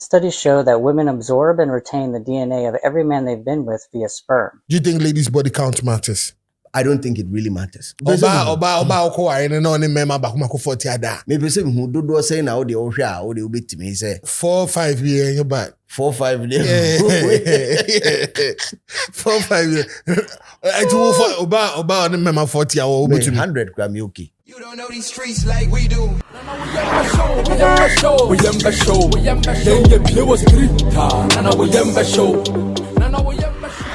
Studies show that women absorb and retain the DNA of every man they've been with via sperm. Do you think ladies' body count matters? I don't think it really matters. Oba okwa ene no ne mema ba kuma ko 40 ada. Maybe say who do say na o de ohwe a o de obetimi say 4-5 years you back. 4-5 years. 4-5 years. I do oba ne mema 40 hour obetimi 100 gram okay. You don't know these streets like we do.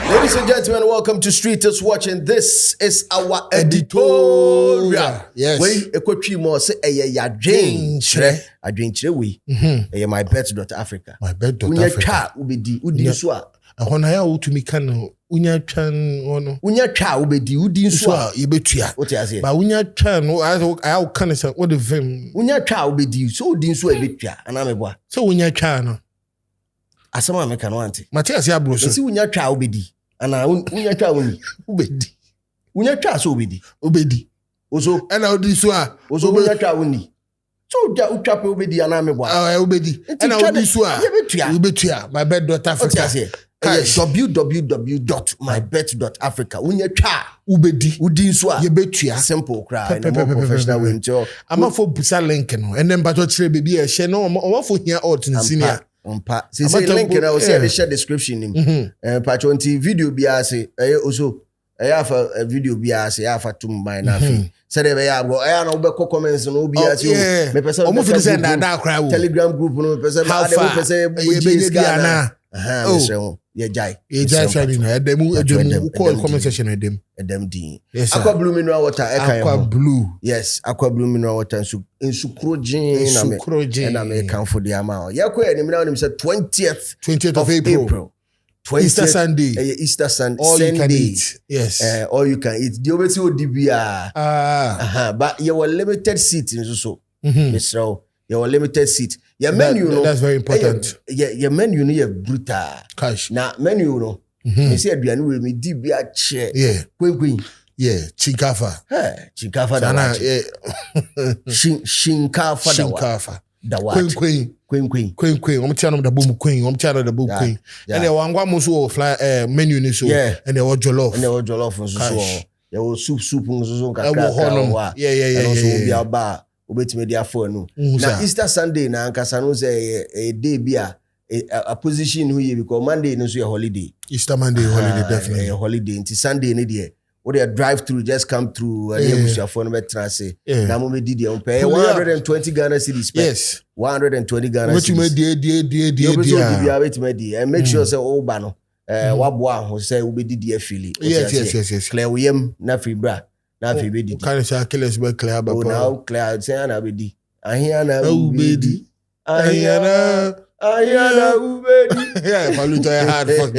Ladies and gentlemen, welcome to Streeters Watching. This is our editorial. Yes. We ekotwi mo say adwenkyere we. My bet.africa. My bet.africa. Unya twa ubedi udi so a. Ehona ya utumi kan unya twan ono. Unya twa ubedi udi so a yebetua. What you say? Ba unya twan no I kan say what the vim. Unya twa ubedi so udi so ebetua ana meboa. So unya twa no. Asama me kan wante. Matias ya bro so. Si unya twa ubedi. Ana unya twa woni ubedi. Unya twa so ubedi. Ubedi. Oso Ana odi so a. Oso unya twa woni. So utwa pe ubedi ana meboa. Ubedi. Ana odi so a. Yebetua. My bet.africa. www.mybet.africa. Unya twa ubedi. Udi so a. Yebetua. Simple cry. In a more professional way. I'm for busa link no. And then bato tire baby e share no. I'm for here out in senior. Say link na we say the share description nim. Patron video bia say also afa video bia say afa tum by na fi. Say dey ya go na we be comments no bia say me person omo fi send that cry wo Telegram group no me person how far na ye jai shine na edem call comment section edem din aqua blue mineral water aqua blue yes aqua blue mineral water insukrogin na me kan for the amount yakwa enim na onim say 20th of April. Easter Sunday. Easter Sunday. All you can eat. Yes. All you can eat. The obeti odibia. But you were limited seat in so. So you were limited seat. Your menu, no. That's very important. Your menu, no, you brutal. Cash. Now menu, no. You see, aduane we me dibia chair. Yeah. Queen. Yeah. Chinkafa. Chinkafa da wa. Shinkafa da wa. Da wa. Queen. I'm telling the boom queen. I'm telling the boom queen. And they want one so fly menu ni so. And they were jollof. And they were jollof and so. They were soup so kakra. Yeah. And also be a bar. Obetime dia phone no. Na Easter Sunday na ankasa no say a day bia a position who you because Monday no so a holiday. Easter Monday holiday definitely. A holiday until Sunday ni there. Or they drive through just come through and able to phone me transit. Na mo me did on pay 120 Ghana cedis. Yes. 120 Ghana cedis. What you me dear. And make sure say oh ba no wabwa ho say we be did feel. Yes. Clear we na free bra. Na fi be di. Kind of say Achilles be clear ba. Oh now clear say na be di. Ahiana ubedi. Ahiana ubedi. Yeah, Paluta hard fuck.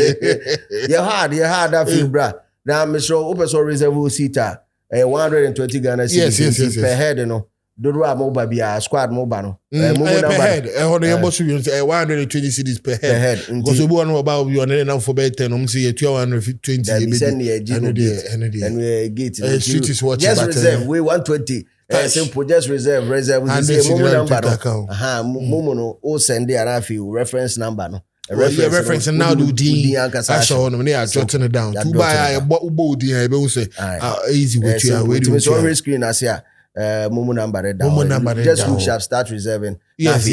You hard that fi bra. Now me so open so reserve seater 120 Ghana cedis per head no. Dodo a mo ba bia squad mo ba no. Mo per head. Hono your boss 120 cedis per head. Because we want about you on now for better no say 220 and we get street is watching just reserve we 120 simple just reserve we say mo number mo no o send there afi reference number no reference now do D I saw no they are jotting it down to buy ubo D I be say easy with you we do so screen as here Momo number down. Just look sharp, start reserving. Yes.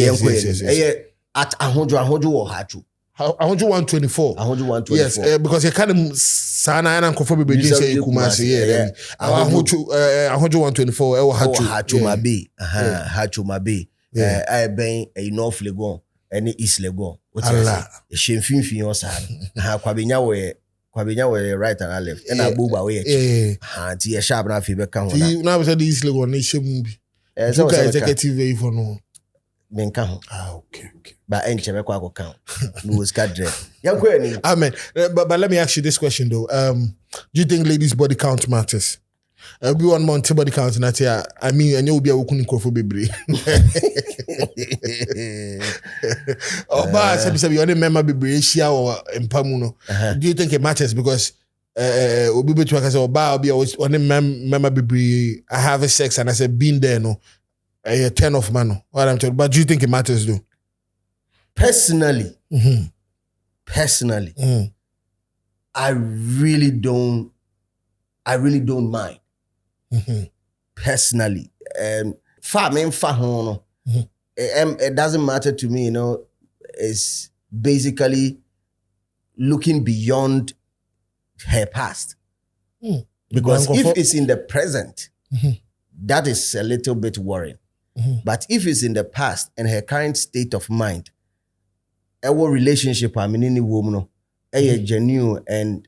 At 100 or Hachu. 124. 124. Yes, because you can't sana and conform be say Kumasi. Yeah. 124 or Hachu Mabi. Hachu Mabi. I been a North Legon and East Legon. What's that? A shame fin or sad. Kwabinya we right and left. And I move away. Auntie a sharp enough fever come. Now was a diesel one nation. So executive way for no. Menka. Okay. But enche kwa count. No scadre. Young queen. Amen. But let me ask you this question though. Do you think ladies' body count matters? Be 1 month body count and I mean and you'll be a wooden for baby. Oh, but some you only member be share or empamuno. Do you think it matters? Because obi betwa ka say oba obi only member be I have a sex and I said been there no a turn off man. What I'm talking, but do you think it matters though? Personally, I really don't mind. Personally, it doesn't matter to me, it's basically looking beyond her past. Because if it's in the present, that is a little bit worrying. But if it's in the past and her current state of mind, our relationship, any woman, genuine, and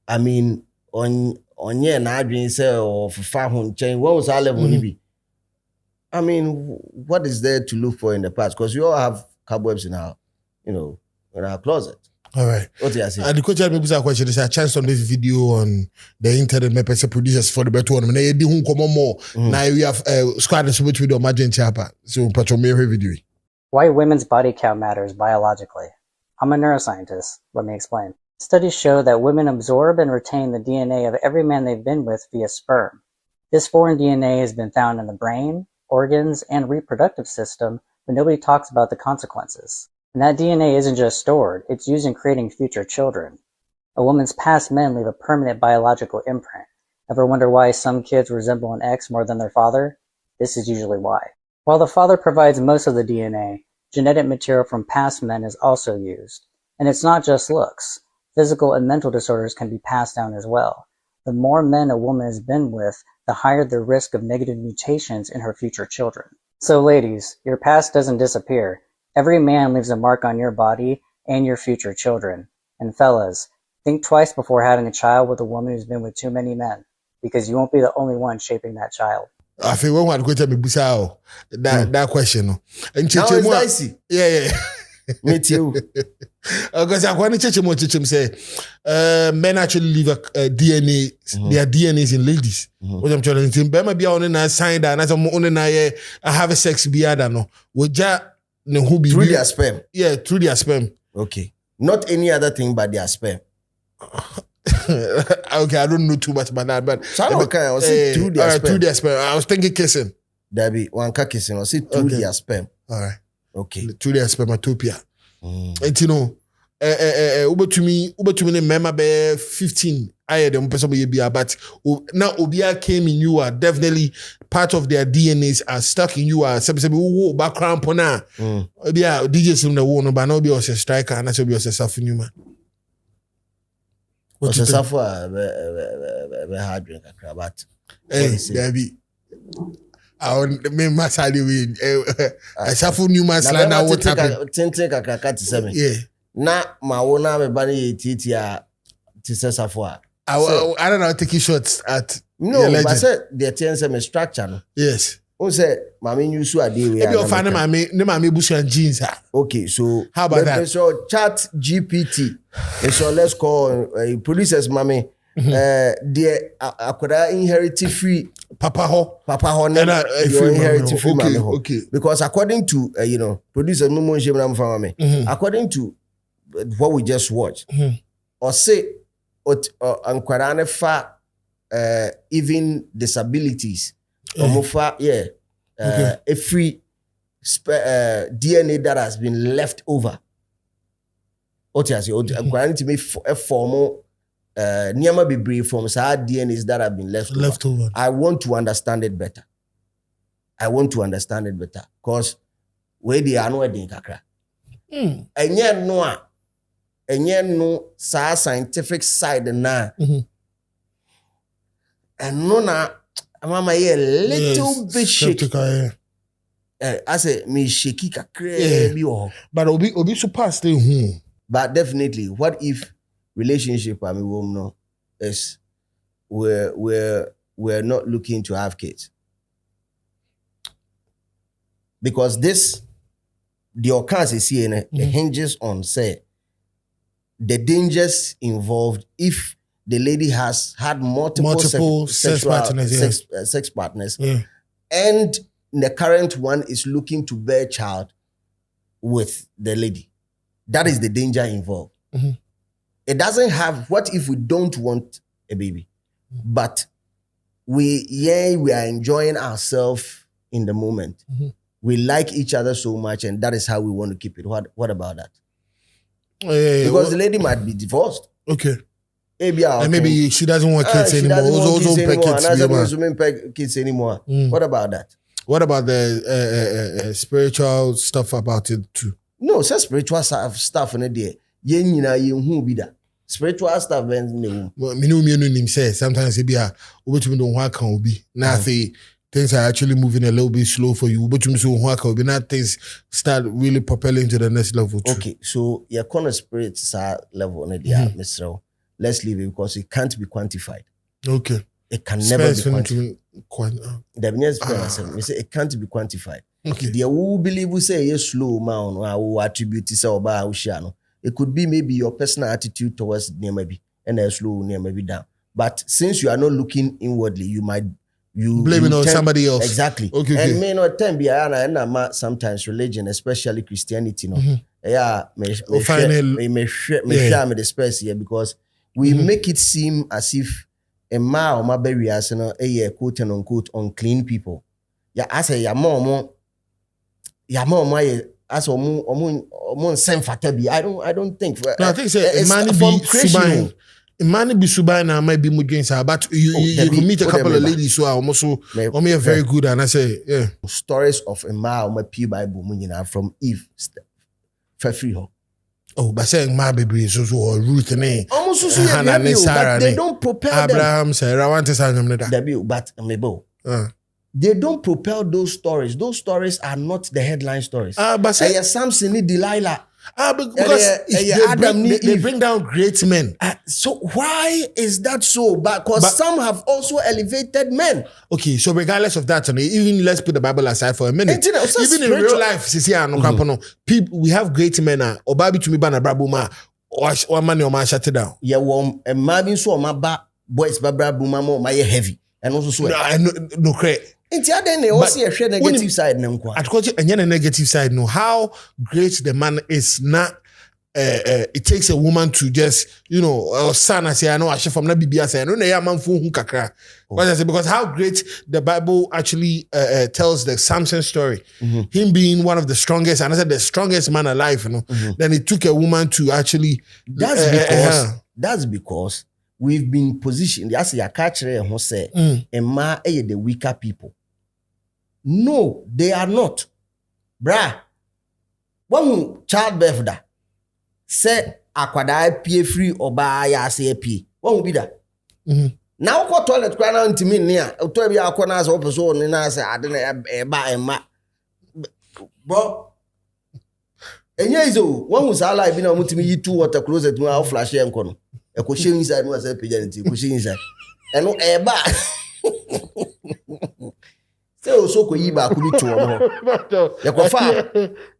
I mean, on na dream say or for 500 change, what was our level be? I mean, what is there to look for in the past? Because we all have cobwebs in our, in our closet. All right. What do you say? And the question maybe a question is a chance on this video on the internet. My person producers for the better one. Now you come more. Now we have squad and switch with the Imagine Chapa. So patron me video. Why women's body count matters biologically. I'm a neuroscientist. Let me explain. Studies show that women absorb and retain the DNA of every man they've been with via sperm. This foreign DNA has been found in the brain, organs, and reproductive system, but nobody talks about the consequences. And that DNA isn't just stored, it's used in creating future children. A woman's past men leave a permanent biological imprint. Ever wonder why some kids resemble an ex more than their father? This is usually why. While the father provides most of the DNA, genetic material from past men is also used. And it's not just looks. Physical and mental disorders can be passed down as well. The more men a woman has been with, the higher the risk of negative mutations in her future children. So ladies, your past doesn't disappear. Every man leaves a mark on your body and your future children. And fellas, think twice before having a child with a woman who's been with too many men, because you won't be the only one shaping that child. I feel one want to tell me that question. And now it's dicey. Yeah. Me too. Because I want to Chichem say, men actually leave DNA, their DNAs in ladies. What I'm trying to say, Bema be on a sign that as I'm on I have a sex be I don't know. Through their sperm. Yeah, through their sperm. Okay. Not any other thing but their sperm. Okay, I don't know too much about that, but so I was through their sperm. Through their sperm. I was thinking kissing. There be one kissing. I see through their sperm. All right. Okay. Through their spermatopia. And you know, over to me, remember be 15. I had them person be but now Obia came in you are definitely part of their DNAs are stuck in you are some background pona. Obia DJs in the one but no be a striker and that's be a suffering. What's a suffer be hard drink a but there be I mean masali we I suffer new man now what happened. Yeah. Na ma wona me bani titia tisesafo. I don't know taking shots at no, but say the things me structure no. Yes. On say mama use a day we. If you find mama bush and jeans. Okay, so how about that? So chat GPT. So let's call producers mama the akwada inherit free papa ho na inherit free mama ho. Okay. Because according to producers no more shame na mama. According to what we just watched, or say ankwara ne fa even disabilities or fa a free DNA that has been left over. Ankwara to me a formal niyama bebree from sad DNAs that have been left over. I want to understand it better. Because where they are no wedding kakra. And no scientific side na. And no na mama a little bit shaky. I say me shaky kakra. But obi surpassed the But definitely, what if relationship I mean woman is we're not looking to have kids? Because the occurrence is here it hinges on say the dangers involved if the lady has had multiple sex partners, and the current one is looking to bear child with the lady. That is the danger involved. It doesn't have, what if we don't want a baby, but we are enjoying ourselves in the moment. We like each other so much, and that is how we want to keep it. What about that? Because the lady might be divorced. Okay. And maybe she doesn't want kids anymore. Kids anymore. What about that? What about the spiritual stuff about it too? No, so spiritual stuff in there. Spiritual stuff sometimes it be a now things are actually moving a little bit slow for you. But now things start really propelling to the next level too. Okay, so your corner spirits level on there, Mr. Let's leave it because it can't be quantified. Okay. It can never be quantified. It can't be quantified. Okay. The who believe we say yes slow man or attribute this or it could be maybe your personal attitude towards near maybe and a slow near maybe down. But since you are not looking inwardly, you blame it on somebody else. Exactly. Okay. And may not tend be sometimes religion, especially Christianity, Yeah, may share the space here because we make it seem as if a ma or my baby as a quote and unquote unclean people. Yeah, as a mom, as a same fatabi. I don't think. No, I think it's from creation. Man be subana might be against her, but you can meet a couple of ladies who are also very good, and I say, yeah. Stories of a ma or my P Bible from Eve, free her. Oh, but saying my baby is also Ruth and almost but they don't propel Abraham, Sarah, I want to say but they don't propel those stories. Those stories are not the headline stories. But say Samson, Delilah. Because they bring down great men. So why is that so? Because some have also elevated men. Okay, so regardless of that, even let's put the Bible aside for a minute. Even in real life, people, we have great men. Obabi to me bana brabuma or money or man shut it down. Yeah, a man so my boys brabuma more my heavy and also so no credit. They also a negative side. A negative side. No, how great the man is not. It takes a woman to just, son, I say, I know, I should from the BBS, I say, no, I man fu kakra. Because how great the Bible actually tells the Samson story, him being one of the strongest, and I said the strongest man alive, Then it took a woman to actually. That's because we've been positioned. As a catcher who say, a ma the weaker people. No, they are not. Bra. One childbirth da. Say akwada pie free oba ya say pie. One be that. Now ko toilet kwa na ntimi nia. Oto bi akona as opeso ni na say ade na ema. Bro. Enya izo, one who say life bi na mutimi yi two water closet mu a flash e nko no. E ko share inside no say page nti ko share inside. Eno eba. Say Osoko yi ba ku bi to omo. Ye ko fa.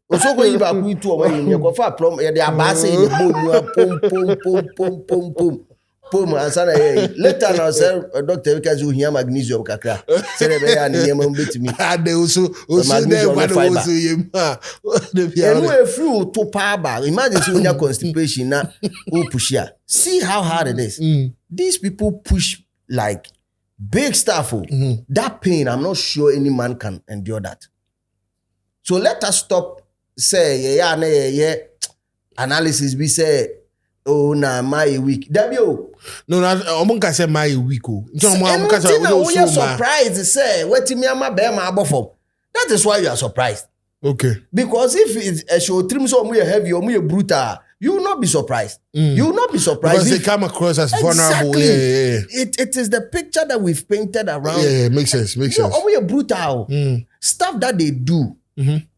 Osoko yi ba ku bi to omo ye ko fa prom ye de abase ye pom. Ansana ye. Later now say doctor because you hear magnesium kakra. Say be ya ni yema mbetimi. Ade also there one also yema. Enu efru to pa ba. Imagine say you constipation na who push ya. See how hard it is. These people push like big stuff. That pain, I'm not sure any man can endure that. So let us stop say analysis. We say, oh na my week. W. No, I'm say my week. We are surprised. Say what me ama be ma abofom. That is why you are surprised. Okay. Because if it's a show trim so we heavy or we brutal, you will not be surprised. You will not be surprised. Because they come across as vulnerable. Yeah. It is the picture that we've painted around. Yeah, makes sense. Makes sense. We are brutal. Stuff that they do.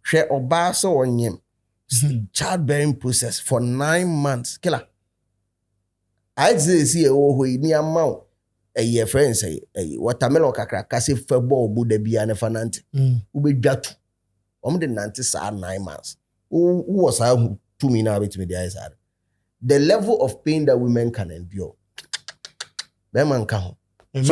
Share obaso on him. Childbearing process for 9 months. Killer. I see ni amount. A year friend say watermelon kakra kasi febo obu de bia ne fanante. Ube dwatu. The nanti sa 9 months. Who was how to me now with me the eyes are. The level of pain that women can endure. Man can. Let's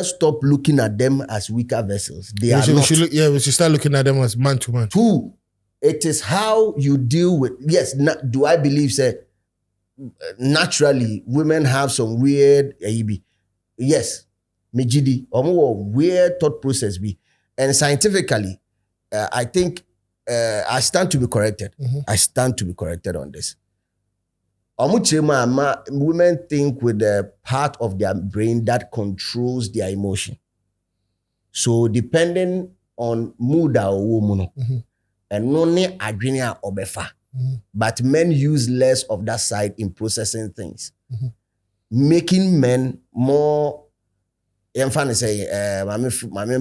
stop looking at them as weaker vessels. We should start looking at them as man to man. 2, it is how you deal with. Yes, do I believe say naturally women have some weird yes, mejidi or more weird thought process be. And scientifically, I think I stand to be corrected. I stand to be corrected on this. Women think with the part of their brain that controls their emotion. So depending on mood or woman, and only adrenia obefa. But men use less of that side in processing things, making men more. I'm fine say, I'm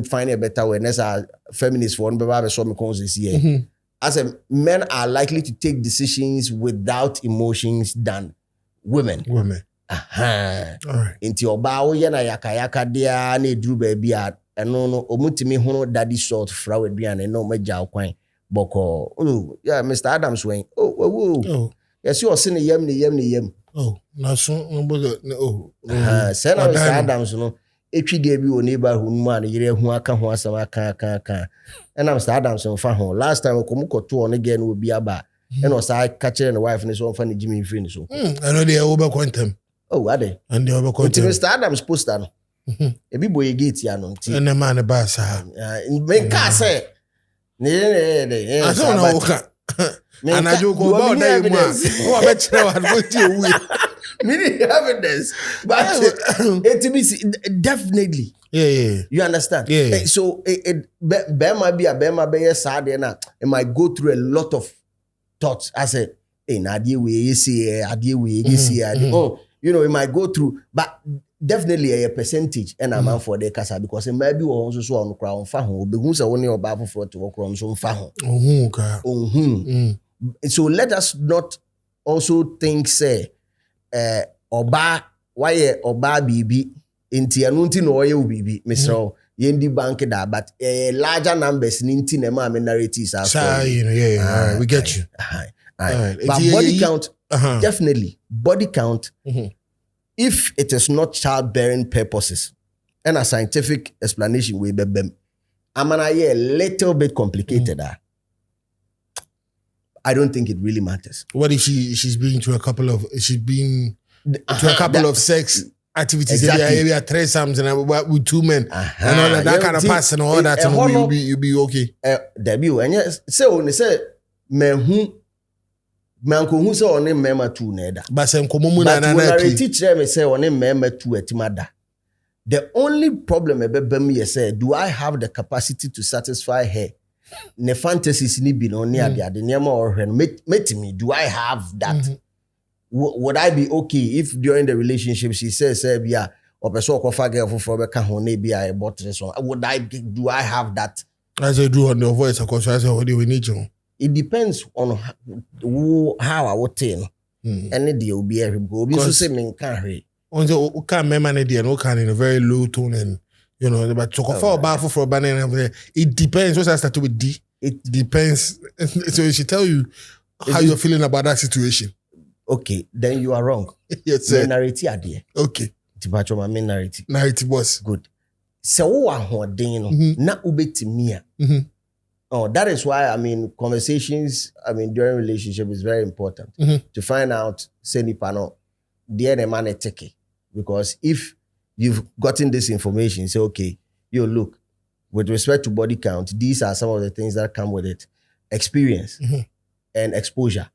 finding a better way. As a feminist for one, so me cons here. As a men are likely to take decisions without emotions than women. Women. All right. Into your bow, yana yaka dia ne drew baby at and no omutimi hono daddy sort fraud bian and no major quine. Boko. Oh, yeah, Mr. Adams wing. Oh. Yes, you are seeing yem. Oh, now so oh. Send Mr. Adams, no. If you gave you a neighborhood man, you who I can once a can. And I'm Mr. Adams on Faho. Last time, Komuko 2 on again will be about. And was I catching and the wife and his own funny Jimmy Finn. So I know they are over quantum. Oh, are they? And they over quantum. Mr. Adams poster. A big boy gate, Yanon. And the man about make car say. I don't know. And I do go about that. Oh, I bet you I'm going to meaning evidence, but it definitely. Yeah. You understand? Yeah. So it might be a Bema be sad and it might go through a lot of thoughts. I said, in idea we see, oh, you know, it might go through, but definitely a percentage and a man for the casa because it might be also so on crown faho, but who's only about for to work on some faho. So let us not also think, say, Oba, why Oba BB, inti anunti no oye BB, Mr. Yendi bank da, but larger numbers ninti nema minorities are. Yeah, we get you. But body count, definitely body count. If it is not childbearing purposes, and a scientific explanation will be I'm gonna a little bit complicated. I don't think it really matters. What if she's been to a couple of sex activities, exactly. maybe threesomes and with two men and all that kind of pass and all that, and you'll be okay. Debut and yes, so when they say men who say on him member two neda. But when I teach them, I say on him member two etimada. The only problem about me is say, do I have the capacity to satisfy her? Ne fantasies ni be no near the name or met me. Do I have that? Would I be okay if during the relationship she says, yeah, or person kofa girl for beka hone be I bought this one? Do I have that? As I do on the voice, of course, I say, what do we need you? It depends on how I would tell. Any day will be every go. So say me can't read. On the can remember the no can in a very low tone and. You know, but to for baffle for a banana, it depends. What's that start with D? It depends. So it should tell you how you're feeling about that situation. Okay, then you are wrong. Yes, sir. Narrative idea. Okay. To my main narrative. Narrative boss. Good. So what na ubeti mia. Oh, that is why conversations. During relationship is very important to find out. Say ni pano, dear the man take because if you've gotten this information, say, okay, you look, with respect to body count, these are some of the things that come with it. Experience and exposure.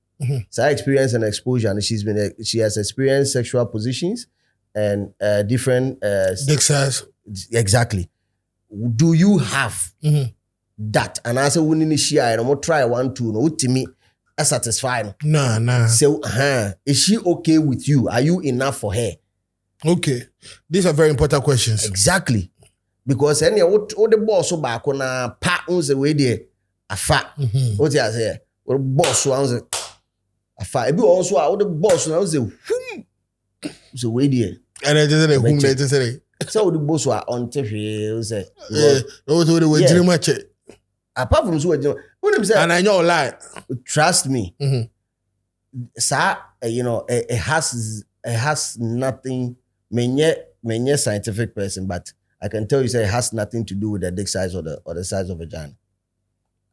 So experience and exposure, and she has experienced sexual positions and different dick size. Exactly. Do you have that? And I say, we need to share, and I'm gonna try 1, 2, no, to me, satisfying. Nah. So, is she okay with you? Are you enough for her? Okay, these are very important questions. Exactly, because any what the boss so back on a part on the way there, a fat. What you say? What boss was a fat. If you also are the boss now, the way there. And I just said, whom they just say. So the boss were on TV. Say, apart from so, and I know lie. Trust me, sir. It has nothing. Menye scientific person, but I can tell you, say it has nothing to do with the dick size or the size of a vagina.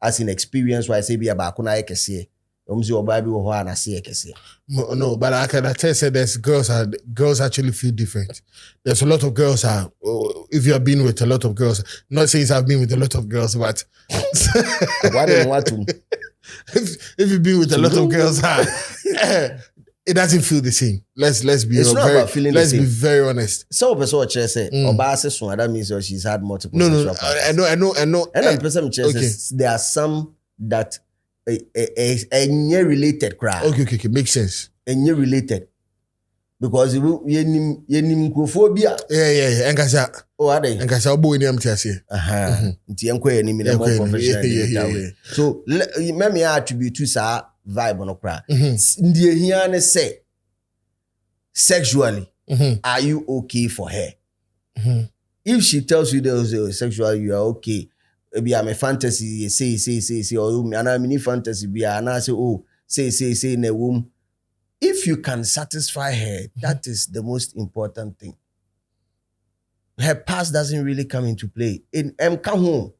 As in experience, why I say be about kuna ekese. Omzi obabi wo ho na se ekese. No, but I can attest that there's girls actually feel different. There's a lot of girls if you have been with a lot of girls, not saying I've been with a lot of girls, but Why don't want to? If you've been with a lot of girls, it doesn't feel the same. Let's be it's not about feeling let's the same. be very honest. So person what say oba se so that means she's had multiple No, partners. I know. And person there are some that related cry. Okay, makes sense. Related. Because yenim nkrofobia. Yeah. Enkasa. Oh, are they? Enkasa obo ni amtiase. Nti enko yenim na more professional. So me attribute to sa vibe no cry. Ndi ehia ne say sexually are you okay for her? If she tells you there's sexually you are okay, maybe I'm a fantasy say or I'm a mini fantasy be and I say say in a womb. If you can satisfy her, that is the most important thing. Her past doesn't really come into play. Come home.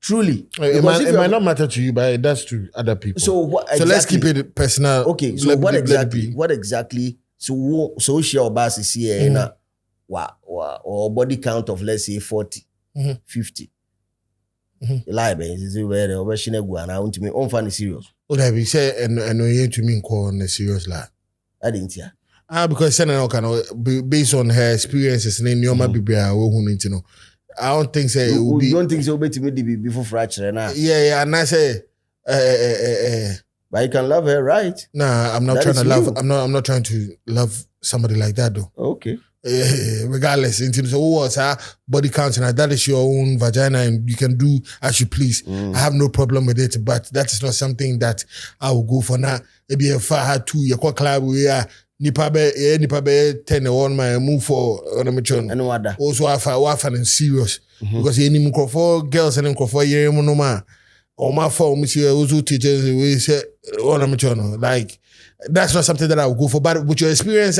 Truly. It might not matter to you, but it does to other people. So exactly, so let's keep it personal. Okay, so what exactly? So she or bass is here na or body count of let's say 40, 50. Lie be is where the operation go and I want to me on funny serious. What have you said and you to me call on a serious lie? I didn't hear. Because based on her experiences in Nyoma Bibia who know. I don't think so. You don't think so to me before fracture now. Yeah, and I say but you can love her, right? Nah, I'm not trying to love. I'm not trying to love somebody like that though. Okay. Regardless, so what's her body count and that is your own vagina and you can do as you please. I have no problem with it, but that is not something that I will go for now. Maybe if I had to, you call club where nipa be 10 on my move for on a mission. And what that? Also, I find serious because you need for girls and for year no man. Or my phone, monsieur, also teachers, we say on a mission. Like that's not something that I will go for. But with your experience,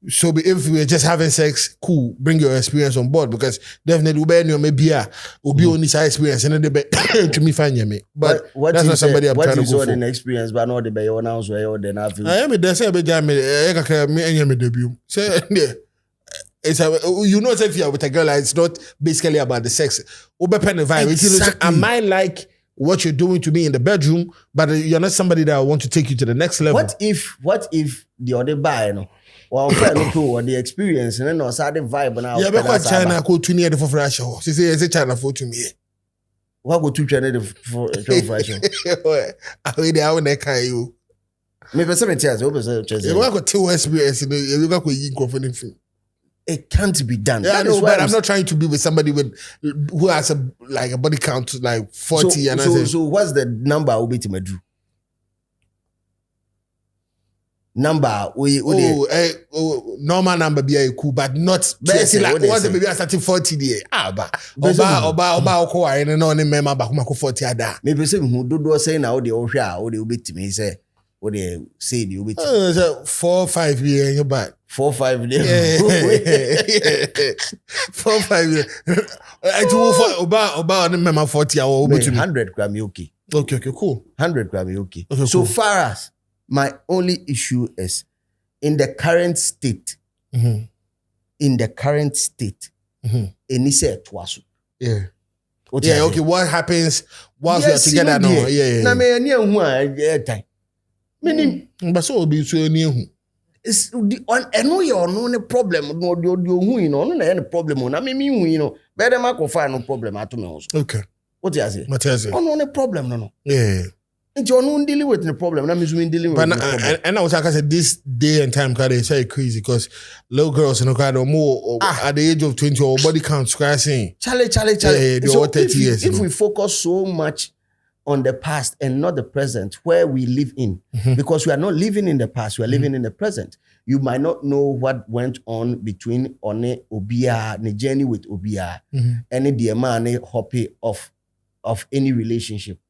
so if we're just having sex, cool, bring your experience on board because definitely will be only side experience and then they to me find you. But that's not somebody I'm trying to go for. What is experience, but not the bay on house where then I feel. I am the same me debut. Say it's you know if you're with a girl, it's not basically about the sex. Exactly. I might like what you're doing to me in the bedroom, but you're not somebody that I want to take you to the next level. What if the other buy no? Well, or the experience and then no side vibe now. Yeah, because China go to near the for Russia. She say China for to me. What go to China for Russia? I mean, I want to carry you. Maybe 70 years. You got two experience. You got to it can't be done. Yeah, no, but I'm not trying to be with somebody who has a body count like 40 so what's the number will be to me do? Number normal number be cool, but not like once the baby starting 40 there. Oba ko I no ne member ba kuma ko 40 ada. Maybe say who do say na o de o hwe o de o bit me say o de say the o bit 4-5 years but 4-5 years. 4-5 years. I do oba on member 40 hour 100 gram okay. Okay, cool. 100 gram okay. So cool. Far as my only issue is in the current state. In the current state, any say twasu. Yeah. Okay. What happens whilst we are together now? Yeah. Na me any hu time. Meaning, but so be so any hu. It's the on eno your no problem no the hu you know no na any problem na me hu you know. Better ma ko find no problem at me also. Okay. What you say? What you say? No problem no. Yeah. And you're not dealing with the problem. I'm dealing with the problem. And I was like I said, this day and time, cause it's very crazy because little girls in the car are more at the age of 20 or body count scratching. Charlie. Yeah, so 30 years. If we focus so much on the past and not the present, where we live in, because we are not living in the past, we are living in the present. You might not know what went on between One Obia, the journey with Obia, and the man hoppy of any relationship.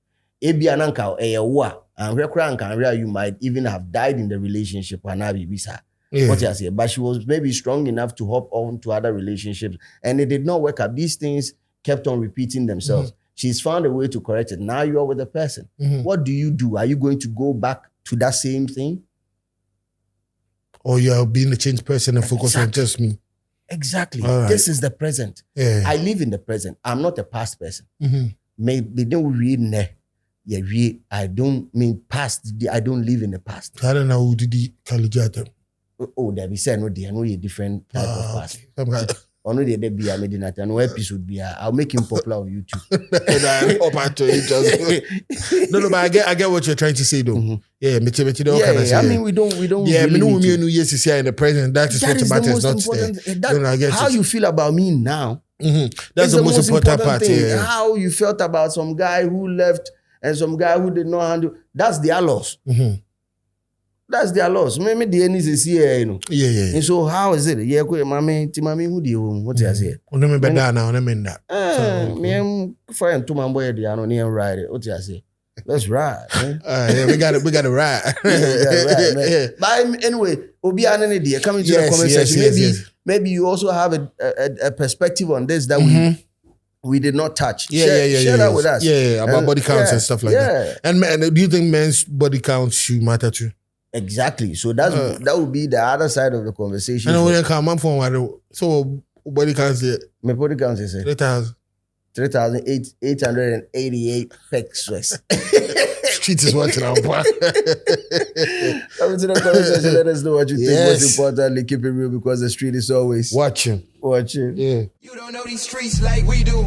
Ebiananka eyewa and rekranka you might even have died in the relationship and bisa. What you say? But she was maybe strong enough to hop on to other relationships and it did not work out. These things kept on repeating themselves. She's found a way to correct it. Now you are with the person. What do you do? Are you going to go back to that same thing? Or you're being a changed person and focus on just me? Exactly. Right. This is the present. Yeah. I live in the present. I'm not a past person. Maybe don't read ne. Yeah, I don't mean past. I don't live in the past. I don't know who did the college. Oh, there be said no, they know a different type of past. Okay. Or no, they be a medinat. No episode be. I'll make him popular on YouTube. No, but I get what you're trying to say though. Yeah, I mean, we don't. Yeah, really me no yes is here in the present. That is what matters, not today. How you feel about me now? That's the most important part. thing. Yeah. How you felt about some guy who left and some guy who did not handle. That's their loss. That's their loss. Maybe the end is here, you know. Yeah. And so how is it? Yeah, mommy, who do you what I say? Only better now, only that. Me am friend to my boy, the ano near ride. What I say? Let's ride. Yeah, we got to ride. Yeah. But anyway, Obi an idea coming to the comment section. Maybe you also have a perspective on this that we did not touch. Share that with us. Yeah, about body counts and stuff like that. And do you think men's body counts should matter too? Exactly. So that would be the other side of the conversation. And when you come up from so body counts there. My body counts is 3,888 pesos. Street is watching our part. Come to the comment section. Let us know what you think. Most importantly, keep it real because the street is always watching. Yeah. You don't know these streets like we do.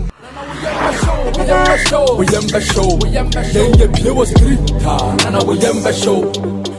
We show.